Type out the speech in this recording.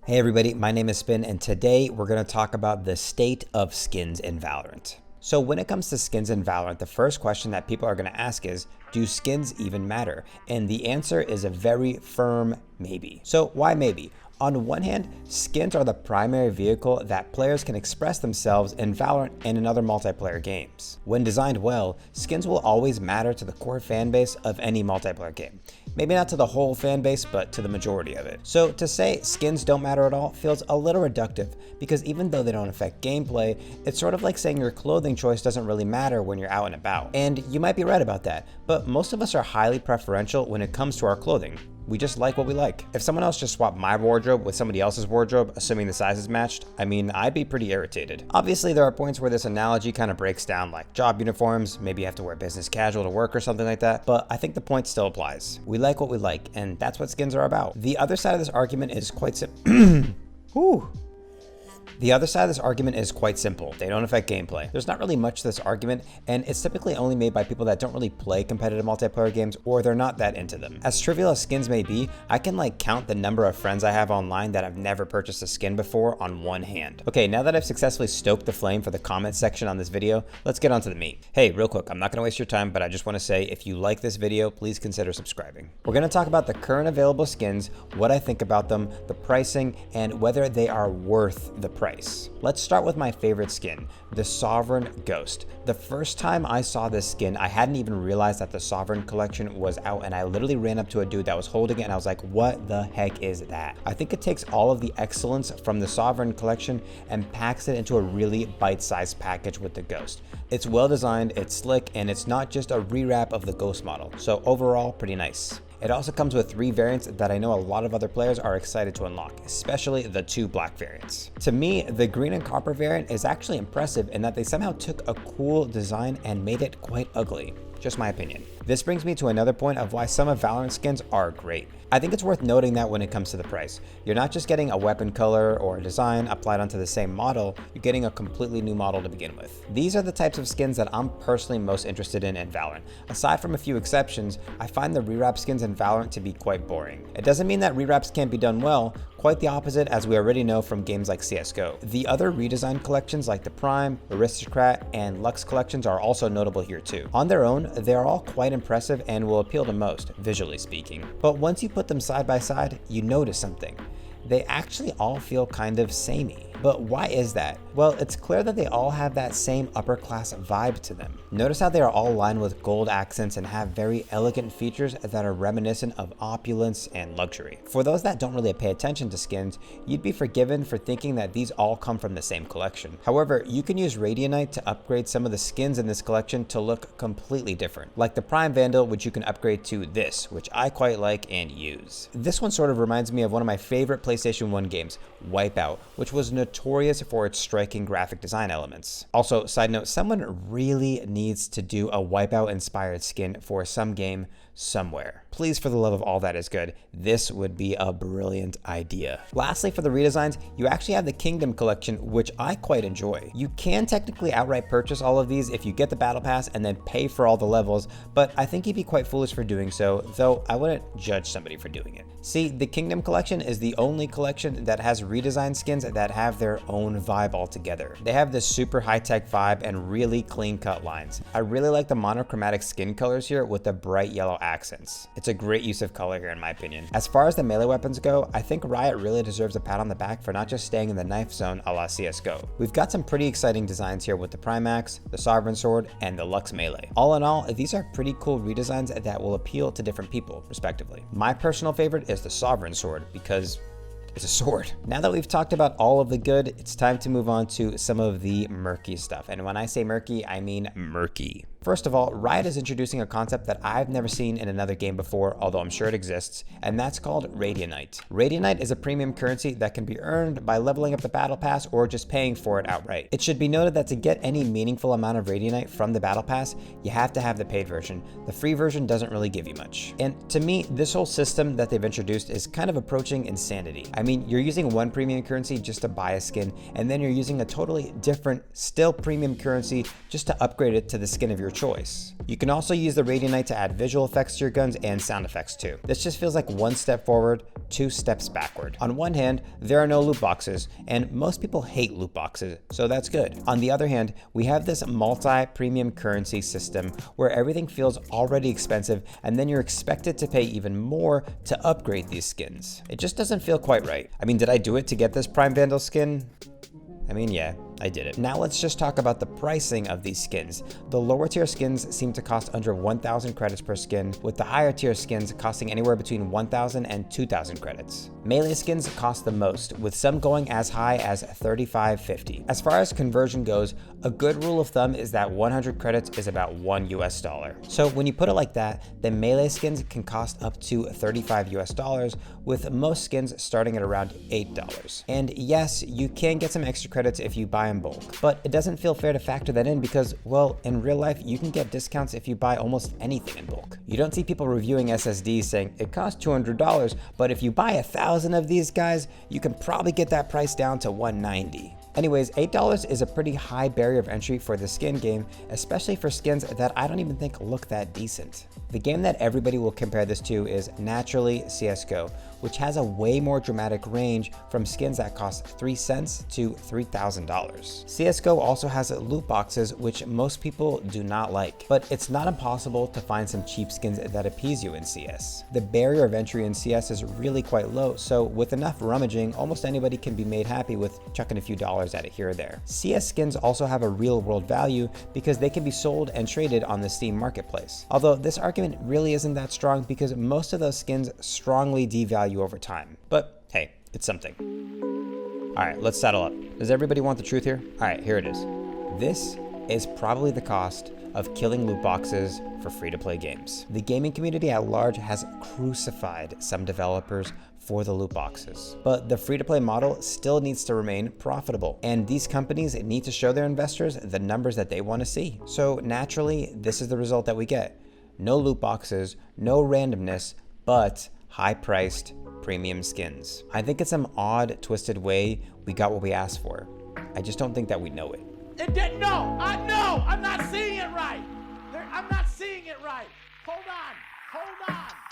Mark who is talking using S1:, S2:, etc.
S1: Hey everybody, my name is Spin, and today we're going to talk about the state of skins in Valorant. So when it comes to skins in Valorant, the first question that people are going to ask is, do skins even matter? And the answer is a very firm maybe. So why maybe? On one hand, skins are the primary vehicle that players can express themselves in Valorant and in other multiplayer games. When designed well, skins will always matter to the core fan base of any multiplayer game. Maybe not to the whole fan base, but to the majority of it. So to say skins don't matter at all feels a little reductive, because even though they don't affect gameplay, it's sort of like saying your clothing choice doesn't really matter when you're out and about. And you might be right about that, but most of us are highly preferential when it comes to our clothing. We just like what we like. If someone else just swapped my wardrobe with somebody else's wardrobe, assuming the sizes matched, I mean, I'd be pretty irritated. Obviously, there are points where this analogy kind of breaks down, like job uniforms, maybe you have to wear business casual to work or something like that, but I think the point still applies. We like what we like, and that's what skins are about. The other side of this argument is quite simple. The other side of this argument is quite simple. They don't affect gameplay. There's not really much to this argument, and it's typically only made by people that don't really play competitive multiplayer games, or they're not that into them. As trivial as skins may be, I can count the number of friends I have online that have never purchased a skin before on one hand. Okay, now that I've successfully stoked the flame for the comment section on this video, let's get on to the meat. Hey, real quick, I'm not gonna waste your time, but I just wanna say, if you like this video, please consider subscribing. We're gonna talk about the current available skins, what I think about them, the pricing, and whether they are worth the price. Let's start with my favorite skin, the Sovereign Ghost. The first time I saw this skin, I hadn't even realized that the Sovereign collection was out, and I literally ran up to a dude that was holding it and I was like, what the heck is that? I think it takes all of the excellence from the Sovereign collection and packs it into a really bite-sized package with the Ghost. It's well designed, it's slick, and it's not just a rewrap of the Ghost model. So overall, pretty nice. It also comes with 3 variants that I know a lot of other players are excited to unlock, especially the 2 black variants. To me, the green and copper variant is actually impressive in that they somehow took a cool design and made it quite ugly. Just my opinion. This brings me to another point of why some of Valorant skins are great. I think it's worth noting that when it comes to the price, you're not just getting a weapon color or a design applied onto the same model, you're getting a completely new model to begin with. These are the types of skins that I'm personally most interested in Valorant. Aside from a few exceptions, I find the rewrap skins in Valorant to be quite boring. It doesn't mean that rewraps can't be done well, quite the opposite, as we already know from games like CSGO. The other redesigned collections like the Prime, Aristocrat, and Lux collections are also notable here too. On their own, they are all quite impressive and will appeal to most, visually speaking. But once you put them side by side, you notice something. They actually all feel kind of samey. But why is that? Well, it's clear that they all have that same upper class vibe to them. Notice how they are all lined with gold accents and have very elegant features that are reminiscent of opulence and luxury. For those that don't really pay attention to skins, you'd be forgiven for thinking that these all come from the same collection. However, you can use Radianite to upgrade some of the skins in this collection to look completely different, like the Prime Vandal, which you can upgrade to this, which I quite like and use. This one sort of reminds me of one of my favorite PlayStation 1 games, Wipeout, which was notorious for its striking graphic design elements. Also, side note, someone really needs to do a Wipeout inspired skin for some game somewhere. Please, for the love of all that is good, this would be a brilliant idea. Lastly, for the redesigns, you actually have the Kingdom collection, which I quite enjoy. You can technically outright purchase all of these if you get the battle pass and then pay for all the levels, but I think you'd be quite foolish for doing so, though I wouldn't judge somebody for doing it. See, the Kingdom collection is the only collection that has redesigned skins that have their own vibe altogether. They have this super high-tech vibe and really clean-cut lines. I really like the monochromatic skin colors here with the bright yellow accents. It's a great use of color here in my opinion. As far as the melee weapons go, I think Riot really deserves a pat on the back for not just staying in the knife zone a la CSGO. We've got some pretty exciting designs here with the Prime Axe, the Sovereign Sword, and the Lux Melee. All in all, these are pretty cool redesigns that will appeal to different people, respectively. My personal favorite is the Sovereign Sword because it's a sword. Now that we've talked about all of the good, it's time to move on to some of the murky stuff. And when I say murky, I mean murky. First of all, Riot is introducing a concept that I've never seen in another game before, although I'm sure it exists, and that's called Radianite. Radianite is a premium currency that can be earned by leveling up the battle pass or just paying for it outright. It should be noted that to get any meaningful amount of Radianite from the battle pass, you have to have the paid version. The free version doesn't really give you much. And to me, this whole system that they've introduced is kind of approaching insanity. I mean, you're using one premium currency just to buy a skin, and then you're using a totally different, still premium currency just to upgrade it to the skin of your choice. You can also use the Radiant to add visual effects to your guns and sound effects too. This just feels like one step forward, two steps backward. On one hand, there are no loot boxes, and most people hate loot boxes, so that's good. On the other hand, we have this multi-premium currency system where everything feels already expensive, and then you're expected to pay even more to upgrade these skins. It just doesn't feel quite right. I mean, did I do it to get this Prime Vandal skin? I mean, yeah, I did it. Now let's just talk about the pricing of these skins. The lower tier skins seem to cost under 1,000 credits per skin, with the higher tier skins costing anywhere between 1,000 and 2,000 credits. Melee skins cost the most, with some going as high as 35.50. As far as conversion goes, a good rule of thumb is that 100 credits is about $1 US. So when you put it like that, then melee skins can cost up to $35 US, with most skins starting at around $8. And yes, you can get some extra credits if you buy in bulk, but it doesn't feel fair to factor that in because, well, in real life, you can get discounts if you buy almost anything in bulk. You don't see people reviewing SSDs saying it costs $200, but if you buy 1,000 of these guys, you can probably get that price down to $190. Anyways, $8 is a pretty high barrier of entry for the skin game, especially for skins that I don't even think look that decent. The game that everybody will compare this to is naturally CSGO, which has a way more dramatic range from skins that cost 3 cents to $3,000. CSGO also has loot boxes, which most people do not like, but it's not impossible to find some cheap skins that appease you in CS. The barrier of entry in CS is really quite low, so with enough rummaging, almost anybody can be made happy with chucking a few dollars at it here or there. CS skins also have a real world value because they can be sold and traded on the Steam marketplace. Although this argument really isn't that strong because most of those skins strongly devalue over time. But hey, it's something. All right, let's saddle up. Does everybody want the truth here? All right, here it is. This is probably the cost of killing loot boxes for free-to-play games. The gaming community at large has crucified some developers for the loot boxes, but the free-to-play model still needs to remain profitable, and these companies need to show their investors the numbers that they want to see. So naturally, this is the result that we get. No loot boxes, no randomness, but high-priced premium skins. I think it's some odd, twisted way we got what we asked for. I just don't think that we know it.
S2: No, I'm not seeing it right. I'm not seeing it right. Hold on.